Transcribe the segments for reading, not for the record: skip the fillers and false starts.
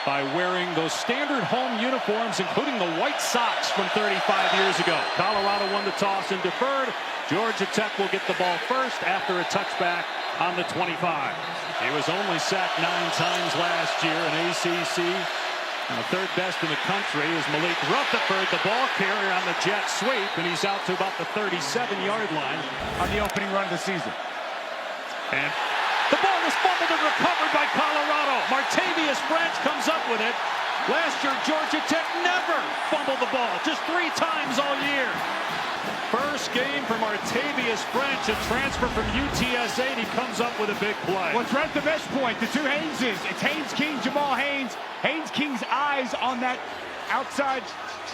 by wearing those standard home uniforms, including the white socks from 35 years ago. Colorado won the toss and deferred. Georgia Tech will get the ball first after a touchback on the 25. He was only sacked 9 times last year in ACC. And the third best in the country is Malik Rutherford, the ball carrier on the jet sweep, and he's out to about the 37-yard line on the opening run of the season. And the ball was fumbled and recovered by Colorado. Martavius Branch comes up with it. Last year, Georgia Tech never fumbled the ball, just 3 times all year. First game for Martavius Branch, a transfer from UTSA, and he comes up with a big play. What's right at the mesh point, the two Hayneses. It's Haynes King, Jamal Haynes. Haynes King's eyes on that outside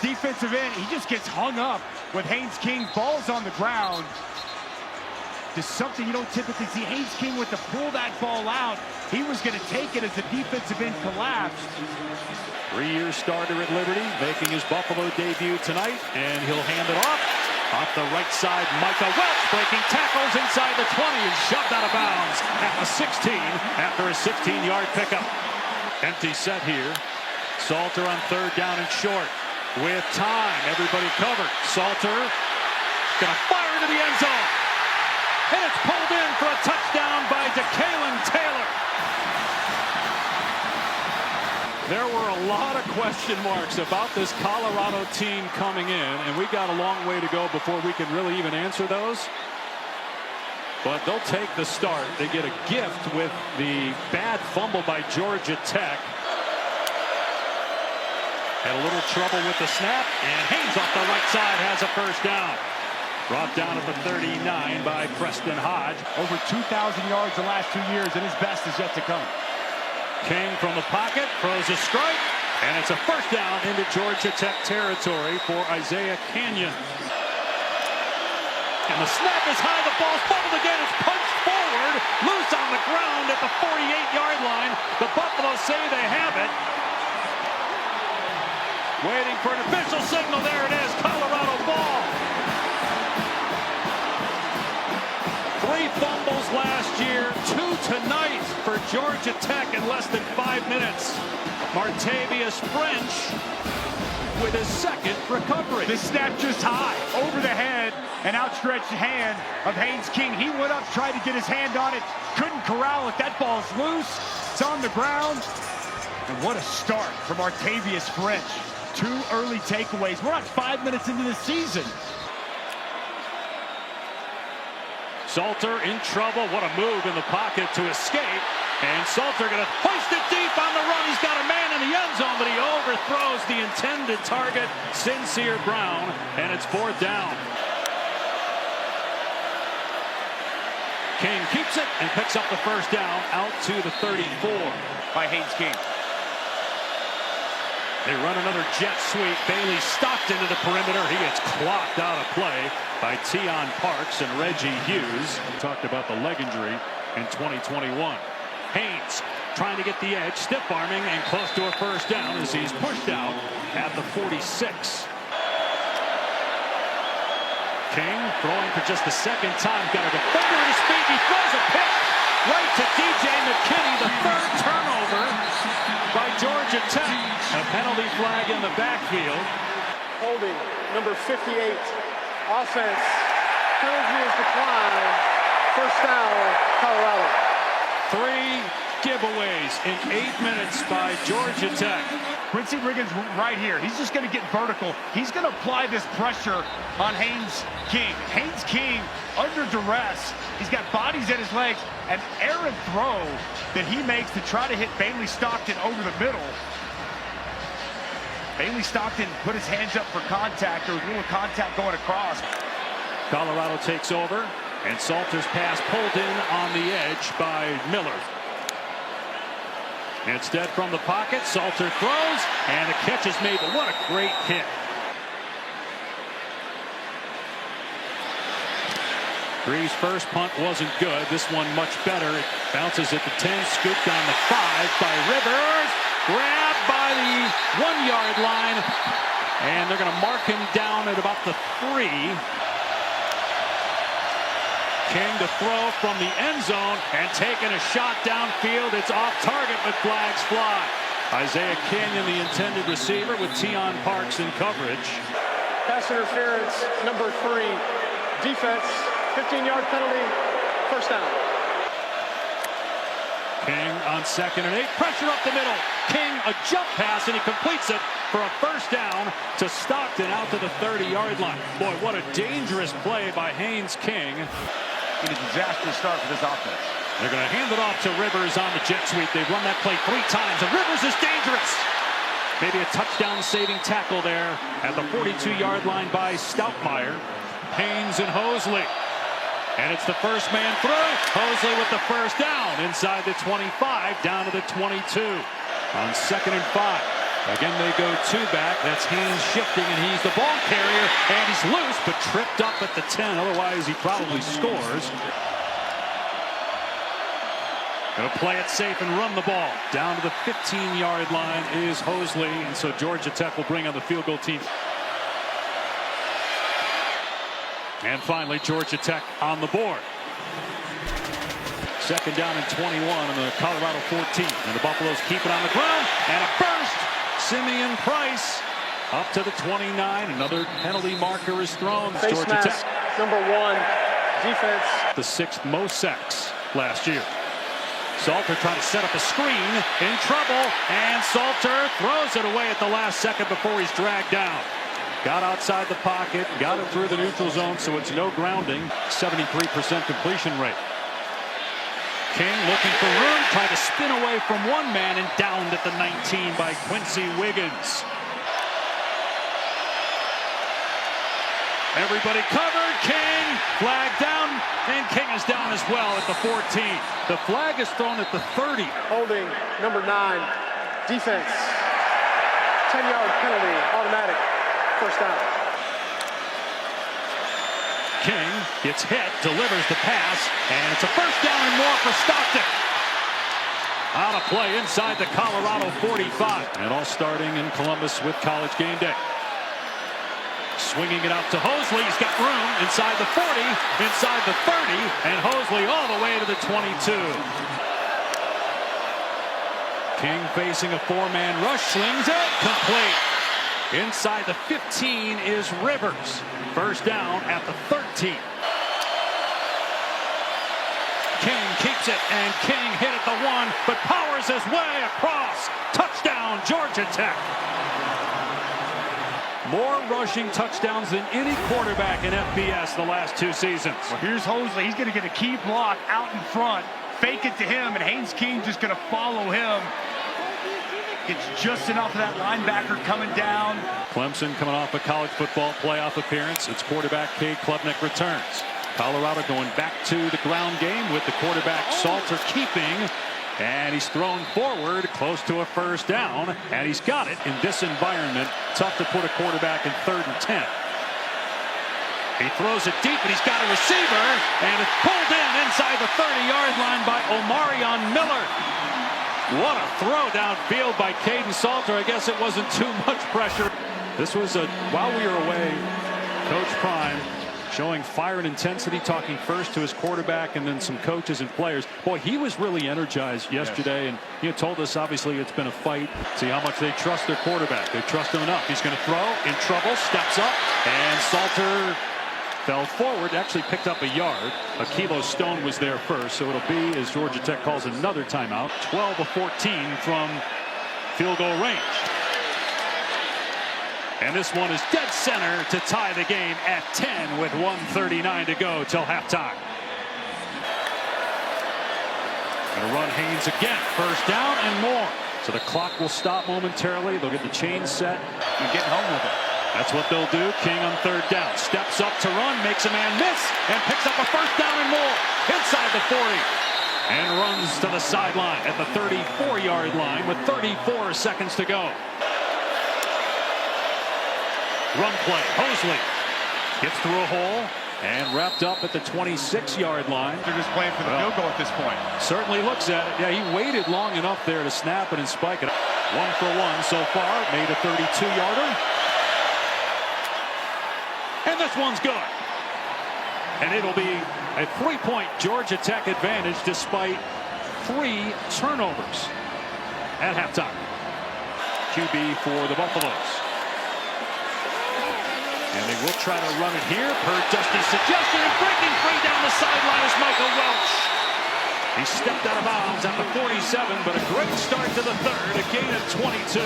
defensive end. He just gets hung up with Haynes King. Ball's on the ground. Just something you don't typically see. Haynes King with to pull that ball out. He was going to take it as the defensive end collapsed. 3-year starter at Liberty, making his Buffalo debut tonight, and he'll hand it off. Off the right side, Micah Welch breaking tackles inside the 20 and shoved out of bounds at the 16 after a 16-yard pickup. Empty set here. Salter on 3rd down and short. With time, everybody covered. Salter gonna fire into the end zone. And it's pulled in for a touchdown by DeKalen Taylor. There were a lot of question marks about this Colorado team coming in, and we got a long way to go before we can really even answer those. But they'll take the start. They get a gift with the bad fumble by Georgia Tech. Had a little trouble with the snap, and Haynes off the right side has a first down. Brought down at the 39 by Preston Hodge. Over 2,000 yards the last 2 years, and his best is yet to come. King from the pocket, throws a strike, and it's a first down into Georgia Tech territory for Isaiah Canyon. And the snap is high, the ball's fumbled again, it's punched forward, loose on the ground at the 48-yard line. The Buffalo say they have it. Waiting for an official signal, there it is, Colorado ball. 3 fumbles last year, 2 tonight for Georgia Tech in less than 5 minutes. Martavius French with his 2nd recovery. This snap just high, over the head, an outstretched hand of Haynes King. He went up, tried to get his hand on it, couldn't corral it. That ball's loose, it's on the ground. And what a start from Martavius French. 2 early takeaways. We're not 5 minutes into the season. Salter in trouble. What a move in the pocket to escape. And Salter going to hoist it deep on the run. He's got a man in the end zone, but he overthrows the intended target, Sincere Brown, and it's 4th down. King keeps it and picks up the first down out to the 34 by Haynes King. They run another jet sweep. Bailey stopped into the perimeter. He gets clocked out of play by Tion Parks and Reggie Hughes. We talked about the leg injury in 2021. Haynes trying to get the edge, stiff arming, and close to a first down as he's pushed out at the 46. King throwing for just the 2nd time. Got a defender at his feet. He throws a pick right to DJ McKinney. The 3rd turnover by Georgia Tech. A penalty flag in the backfield. Holding number 58. Offense. Penalty is declined. First down, Colorado. 3 giveaways in 8 minutes by Georgia Tech. Quincy Riggins right here. He's just going to get vertical. He's going to apply this pressure on Haynes King. Haynes King under duress. He's got bodies at his legs. An errant throw that he makes to try to hit Bailey Stockton over the middle. Bailey Stockton put his hands up for contact. There was a little contact going across. Colorado takes over, and Salter's pass pulled in on the edge by Miller. Instead from the pocket, Salter throws, and the catch is made, but what a great hit. Greaves' first punt wasn't good. This one much better. It bounces at the 10, scooped on the 5 by Rivers. Grabbed by the 1-yard line, and they're going to mark him down at about the 3. King to throw from the end zone and taking a shot downfield. It's off target, but flags fly. Isaiah Canyon, the intended receiver, with Tion Parks in coverage. Pass interference, number 3. Defense, 15-yard penalty, first down. King on 2nd and 8. Pressure up the middle. King, a jump pass, and he completes it for a first down to Stockton out to the 30-yard line. Boy, what a dangerous play by Haynes King. In a disastrous start for this offense. They're going to hand it off to Rivers on the jet sweep. They've run that play 3 times, and Rivers is dangerous. Maybe a touchdown-saving tackle there at the 42-yard line by Stoutmeyer. Haynes and Hosley. And it's the first man through. Hosley with the first down inside the 25, down to the 22. On 2nd and 5. Again, they go 2 back. That's Haynes shifting, and he's the ball carrier. And he's loose, but tripped up at the 10. Otherwise, he probably scores. Going to play it safe and run the ball. Down to the 15-yard line is Hosley. And so Georgia Tech will bring on the field goal team. And finally, Georgia Tech on the board. 2nd down and 21 on the Colorado 14. And the Buffaloes keep it on the ground. And a burst. Simeon Price up to the 29. Another penalty marker is thrown. Face Georgia mask, Tech. number 1. Defense. The 6th most sacks last year. Salter trying to set up a screen, in trouble, and Salter throws it away at the last second before he's dragged down. Got outside the pocket, got it through the neutral zone, so it's no grounding. 73% completion rate. King looking for room, trying to spin away from one man and downed at the 19 by Quincy Wiggins. Everybody covered. King flag down, and King is down as well at the 14. The flag is thrown at the 30. Holding, number 9. Defense. 10-yard penalty, automatic. First down. King gets hit, delivers the pass, and it's a first down and more for Stockton. Out of play inside the Colorado 45. And all starting in Columbus with College Game Day. Swinging it out to Hosley. He's got room inside the 40, inside the 30, and Hosley all the way to the 22. King facing a 4-man rush, slings it, complete. Inside the 15 is Rivers. First down at the 13. King keeps it, and King hit at the 1, but powers his way across. Touchdown, Georgia Tech. More rushing touchdowns than any quarterback in FBS the last 2 seasons. Well, here's Hosley. He's going to get a key block out in front. Fake it to him, and Haynes King just going to follow him. It's just enough of that linebacker coming down. Clemson coming off a college football playoff appearance. Its quarterback Cade Klubnik returns. Colorado going back to the ground game with the quarterback Salter keeping. And he's thrown forward close to a first down. And he's got it in this environment. Tough to put a quarterback in 3rd and 10. He throws it deep, and he's got a receiver. And it's pulled in inside the 30-yard line by Omarion Miller. What a throw downfield by Caden Salter. I guess it wasn't too much pressure. This was while we were away, Coach Prime showing fire and intensity, talking first to his quarterback and then some coaches and players. Boy, he was really energized yesterday, and he had told us, obviously, it's been a fight. See how much they trust their quarterback. They trust him enough. He's going to throw, in trouble, steps up, and Salter fell forward, actually picked up a yard. Akilo Stone was there first, so it'll be, as Georgia Tech calls another timeout, 12 of 14 from field goal range. And this one is dead center to tie the game at 10 with 1:39 to go till halftime. Going to run Haynes again. First down and more. So the clock will stop momentarily. They'll get the chain set and get home with it. That's what they'll do. King on 3rd down. Steps up to run, makes a man miss, and picks up a first down and more inside the 40. And runs to the sideline at the 34-yard line with 34 seconds to go. Run play. Hosley gets through a hole and wrapped up at the 26-yard line. They're just playing for the field goal at this point. Certainly looks at it. Yeah, he waited long enough there to snap it and spike it. 1 for 1 so far. Made a 32-yarder. And this one's good. And it'll be a 3-point Georgia Tech advantage despite 3 turnovers at halftime. QB for the Buffaloes. And they will try to run it here per Dusty's suggestion, and breaking free down the sideline is Michael Welch. He stepped out of bounds at the 47, but a great start to the third, a gain of 22.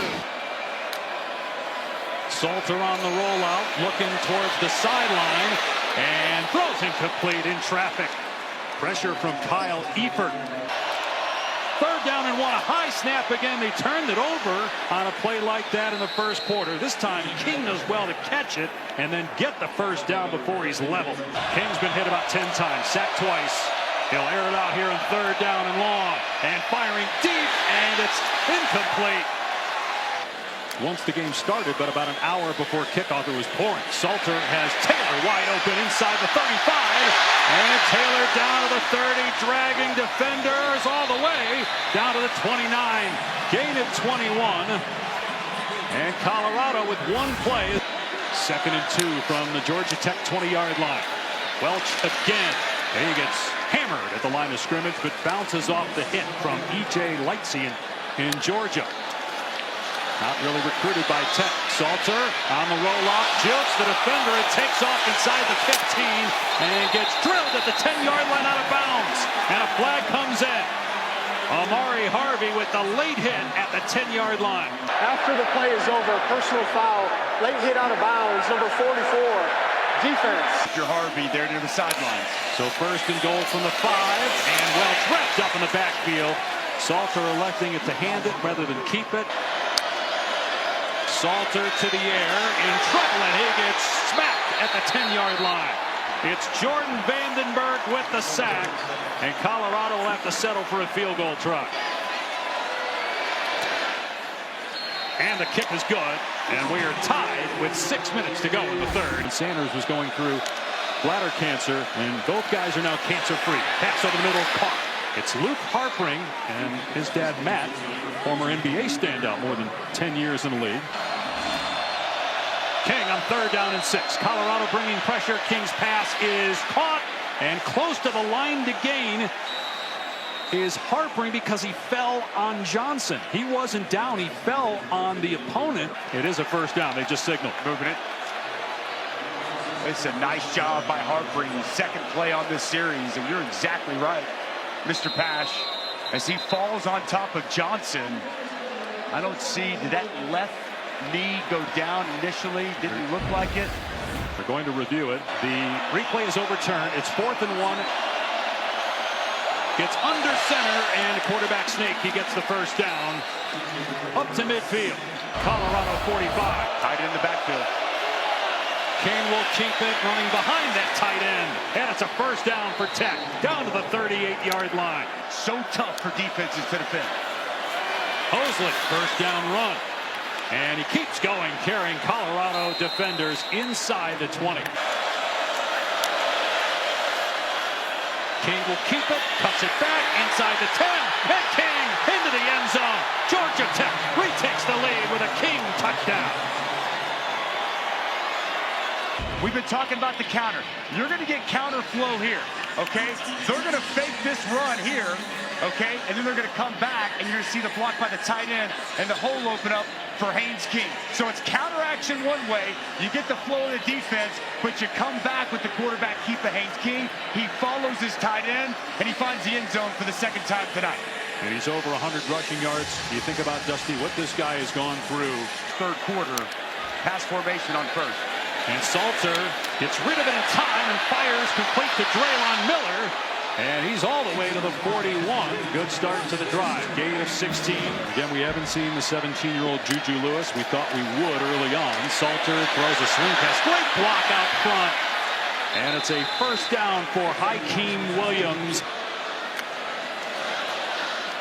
Salter on the rollout, looking towards the sideline, and throws incomplete in traffic. Pressure from Kyle Eifert. Third down and one, a high snap again. They turned it over on a play like that in the first quarter. This time, King does well to catch it and then get the first down before he's leveled. King's been hit about 10 times, sacked twice. He'll air it out here on third down and long, and firing deep, and it's incomplete. Once the game started, but about an hour before kickoff, it was pouring. Salter has Taylor wide open inside the 35, and Taylor down to the 30, dragging defenders all the way down to the 29. Gain of 21, and Colorado with one play. 2nd and 2 from the Georgia Tech 20-yard line. Welch again. He gets hammered at the line of scrimmage, but bounces off the hit from E.J. Lightsey in Georgia. Not really recruited by Tech. Salter on the rollout, jilts the defender, and takes off inside the 15 and gets drilled at the 10-yard line out of bounds. And a flag comes in. Amari Harvey with the late hit at the 10-yard line. After the play is over, personal foul, late hit out of bounds, number 44, defense. Harvey there near the sidelines. So first and goal from the 5, and Welch wrapped up in the backfield. Salter electing it to hand it rather than keep it. Salter to the air, in trouble, and he gets smacked at the 10-yard line. It's Jordan Vandenberg with the sack, and Colorado will have to settle for a field goal try. And the kick is good, and we are tied with 6 minutes to go in the third. And Sanders was going through bladder cancer, and both guys are now cancer-free. Pass over the middle, caught. It's Luke Harpring and his dad, Matt, former NBA standout, more than 10 years in the league. King on third down and 6. Colorado bringing pressure. King's pass is caught, and close to the line to gain is Harpring because he fell on Johnson. He wasn't down. He fell on the opponent. It is a first down. They just signaled. Moving it. It's a nice job by Harpring. Second play on this series, and you're exactly right, Mr. Pash. As he falls on top of Johnson, I don't see, did that left knee go down initially? Didn't look like it. They're going to review it. The replay is overturned. It's 4th and 1. Gets under center, and quarterback sneak. He gets the first down up to midfield. Colorado 45. Tight in the backfield. King will keep it, running behind that tight end. And it's a first down for Tech, down to the 38-yard line. So tough for defenses to defend. Hosley, first down run. And he keeps going, carrying Colorado defenders inside the 20. King will keep it, cuts it back inside the 10, and King into the end zone. Georgia Tech retakes the lead with a King touchdown. We've been talking about the counter. You're going to get counter flow here, okay? They're going to fake this run here, okay? And then they're going to come back, and you're going to see the block by the tight end and the hole open up for Haynes King. So it's counter action one way. You get the flow of the defense, but you come back with the quarterback keep of Haynes King. He follows his tight end, and he finds the end zone for the second time tonight. And he's over 100 rushing yards. You think about, Dusty, what this guy has gone through. Third quarter, pass formation on first. And Salter gets rid of it in time and fires complete to Draylon Miller. And he's all the way to the 41. Good start to the drive. Gain of 16. Again, we haven't seen the 17-year-old Juju Lewis. We thought we would early on. Salter throws a swing pass. Great block out front. And it's a first down for Hakeem Williams.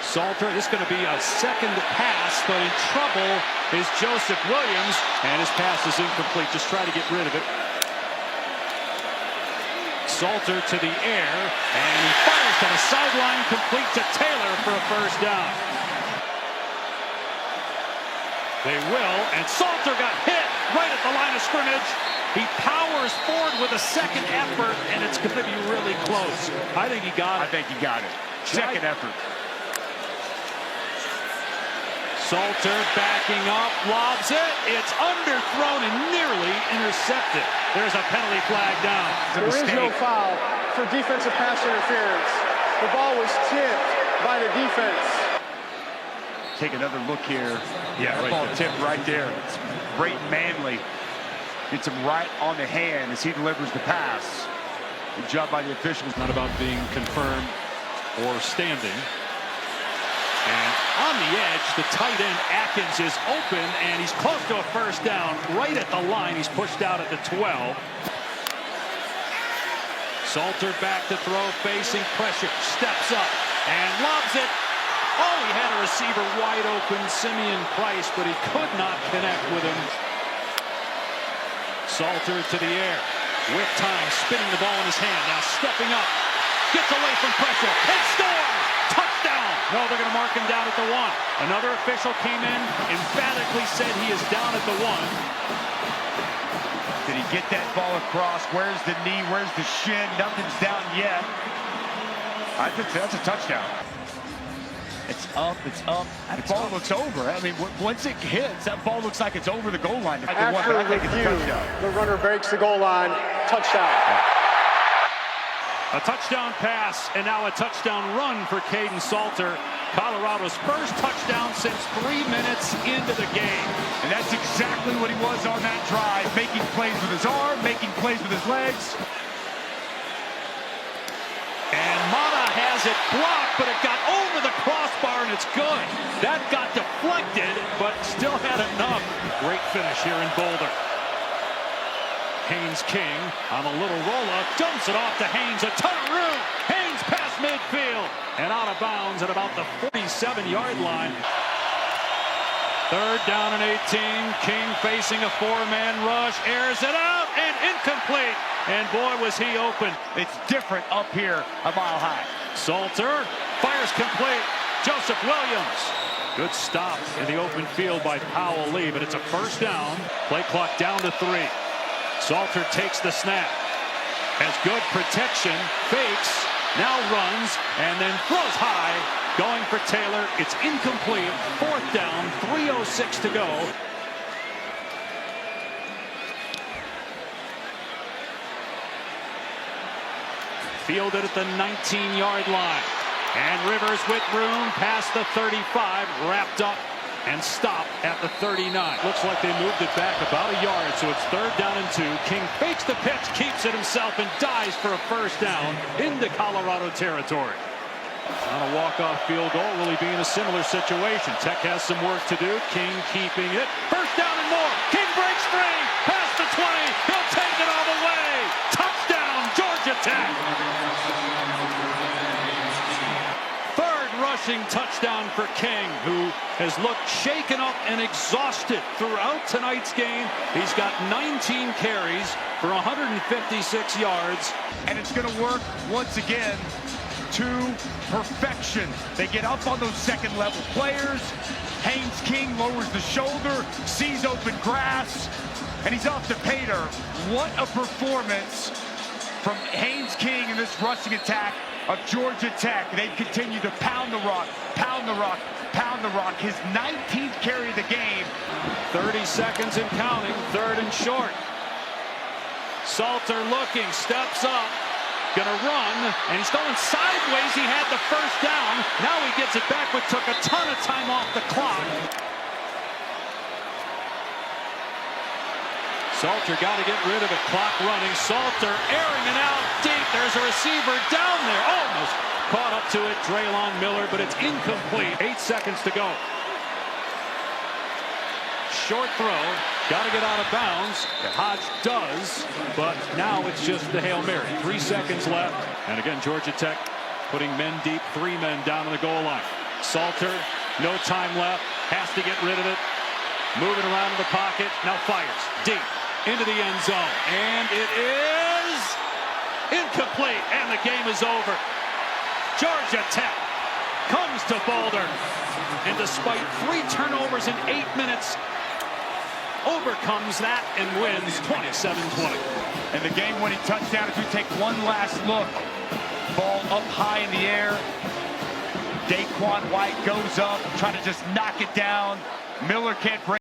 Salter, this is going to be a second pass, but in trouble is Joseph Williams, and his pass is incomplete. Just try to get rid of it. Salter to the air, and he fires to the sideline, complete to Taylor for a first down. They will, and Salter got hit right at the line of scrimmage. He powers forward with a second effort, and it's going to be really close. I think he got it. I think he got it. Second effort. Salter backing up, lobs it. It's underthrown and nearly intercepted. There's a penalty flag down. There is no foul for defensive pass interference. The ball was tipped by the defense. Take another look here. Yeah, right ball there. tipped right there. It's Brayton Manley. Gets him right on the hand as he delivers the pass. Good job by the officials. Not about being confirmed or standing. And on the edge, the tight end Atkins is open, and he's close to a first down. Right at the line, he's pushed out at the 12. Salter back to throw, facing pressure, steps up, and lobs it. Oh, he had a receiver wide open, Simeon Price, but he could not connect with him. Salter to the air, with time, spinning the ball in his hand, now stepping up, gets away from pressure, and scores! Touchdown! No, they're going to mark him down at the 1. Another official came in, emphatically said he is down at the 1. Did he get that ball across? Where's the knee? Where's the shin? Nothing's down yet. I think that's a touchdown. It's up, it's up. That ball looks over. I mean, once it hits, that ball looks like it's over the goal line. After review, the runner breaks the goal line. Touchdown. A touchdown pass, and now a touchdown run for Caden Salter. Colorado's first touchdown since 3 minutes into the game. And that's exactly what he was on that drive, making plays with his arm, making plays with his legs. And Mata has it blocked, but it got over the crossbar, and it's good. That got deflected, but still had enough. Great finish here in Boulder. Haynes King on a little roll-up, dumps it off to Haynes, a ton of room. Haynes past midfield and out of bounds at about the 47-yard line. Third down and 18. King facing a 4-man rush, airs it out and incomplete. And boy, was he open. It's different up here a mile high. Salter fires complete. Joseph Williams. Good stop in the open field by Powell Lee, but it's a first down. Play clock down to 3. Salter takes the snap, has good protection, fakes, now runs, and then throws high, going for Taylor. It's incomplete, 4th down, 3:06 to go. Fielded at the 19-yard line, and Rivers with room past the 35, wrapped up and stopped at the 39. Looks like they moved it back about a yard, so it's 3rd down and 2. King fakes the pitch, keeps it himself, and dives for a first down into Colorado territory. On a walk-off field goal, really being a similar situation. Tech has some work to do. King keeping it. First down and more. King breaks free, past the 20. He'll take it all the way. Touchdown, Georgia Tech. Rushing touchdown for King, who has looked shaken up and exhausted throughout tonight's game. He's got 19 carries for 156 yards. And it's going to work once again to perfection. They get up on those second-level players. Haynes King lowers the shoulder, sees open grass, and he's off to pay dirt. What a performance from Haynes King in this rushing attack of Georgia Tech. They continue to pound the rock, pound the rock, pound the rock. His 19th carry of the game. 30 seconds and counting, 3rd and short. Salter looking, steps up, gonna run, and he's going sideways. He had the first down. Now he gets it back, but took a ton of time off the clock. Salter got to get rid of it. Clock running. Salter airing it out deep. There's a receiver down there. Almost caught up to it. Draylon Miller, but it's incomplete. 8 seconds to go. Short throw. Got to get out of bounds. Hodge does, but now it's just the Hail Mary. 3 seconds left. And again, Georgia Tech putting men deep. 3 men down on the goal line. Salter, no time left. Has to get rid of it. Moving around in the pocket. Now fires. Deep. Into the end zone, and it is incomplete, and the game is over. Georgia Tech comes to Boulder, and despite 3 turnovers in 8 minutes, overcomes that and wins 27-20. And the game-winning touchdown, as we take one last look. Ball up high in the air. Daquan White goes up, trying to just knock it down. Miller can't break.